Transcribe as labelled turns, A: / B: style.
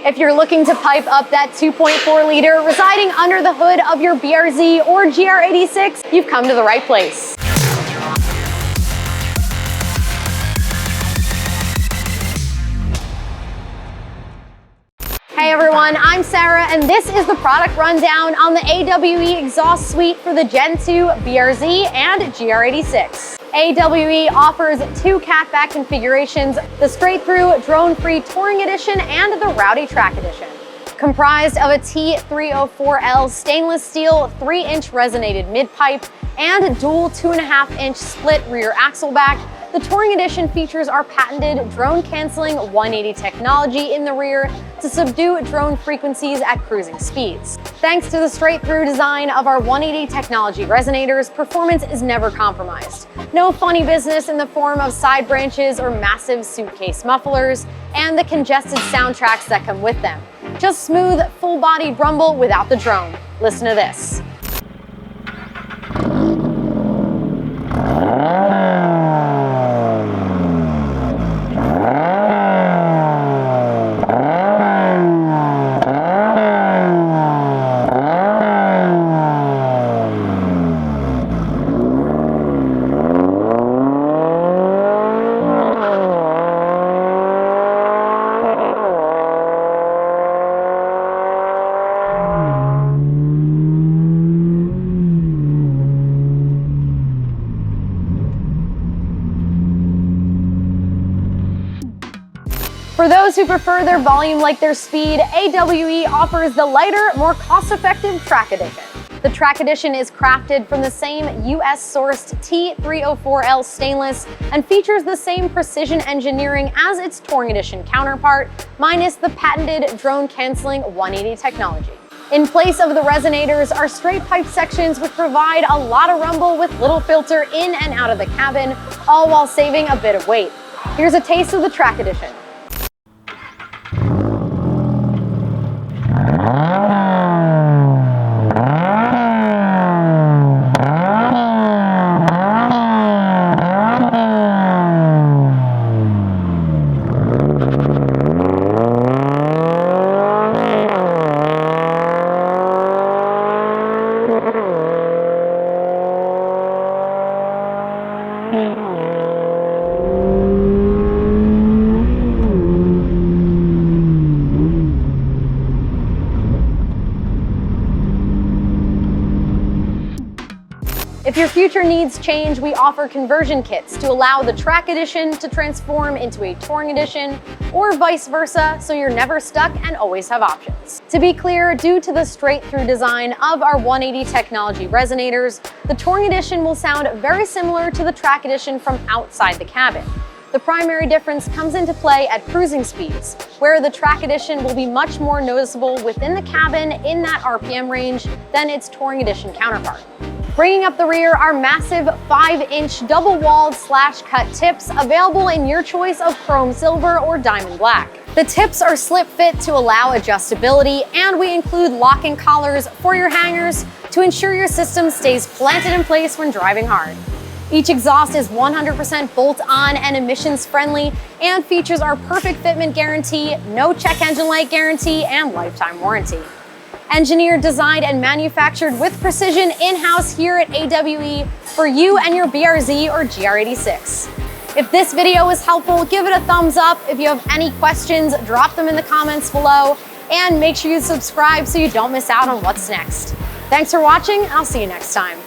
A: If you're looking to pipe up that 2.4 liter residing under the hood of your BRZ or GR86, you've come to the right place. Hey everyone, I'm Sarah, and this is the product rundown on the AWE exhaust suite for the Gen 2 BRZ and GR86. AWE offers two Catback configurations, the straight-through drone-free Touring Edition and the Rowdy Track Edition. Comprised of a T304L stainless steel 3-inch resonated mid-pipe and dual 2.5-inch split rear axle back, the Touring Edition features our patented drone-canceling 180 technology in the rear to subdue drone frequencies at cruising speeds. Thanks to the straight-through design of our 180 technology resonators, performance is never compromised. No funny business in the form of side branches or massive suitcase mufflers, and the congested soundtracks that come with them. Just smooth, full-bodied rumble without the drone. Listen to this. For those who prefer their volume like their speed, AWE offers the lighter, more cost-effective Track Edition. The Track Edition is crafted from the same US-sourced T304L stainless and features the same precision engineering as its Touring Edition counterpart, minus the patented drone-canceling 180 technology. In place of the resonators are straight pipe sections which provide a lot of rumble with little filter in and out of the cabin, all while saving a bit of weight. Here's a taste of the Track Edition. If your future needs change, we offer conversion kits to allow the Track Edition to transform into a Touring Edition, or vice versa, so you're never stuck and always have options. To be clear, due to the straight-through design of our 180 technology resonators, the Touring Edition will sound very similar to the Track Edition from outside the cabin. The primary difference comes into play at cruising speeds, where the Track Edition will be much more noticeable within the cabin in that RPM range than its Touring Edition counterpart. Bringing up the rear are massive 5-inch double-walled slash-cut tips available in your choice of chrome silver or diamond black. The tips are slip-fit to allow adjustability, and we include locking collars for your hangers to ensure your system stays planted in place when driving hard. Each exhaust is 100% bolt-on and emissions-friendly and features our perfect fitment guarantee, no check engine light guarantee, and lifetime warranty. Engineered, designed, and manufactured with precision in-house here at AWE for you and your BRZ or GR86. If this video was helpful, give it a thumbs up. If you have any questions, drop them in the comments below, and make sure you subscribe so you don't miss out on what's next. Thanks for watching, and I'll see you next time.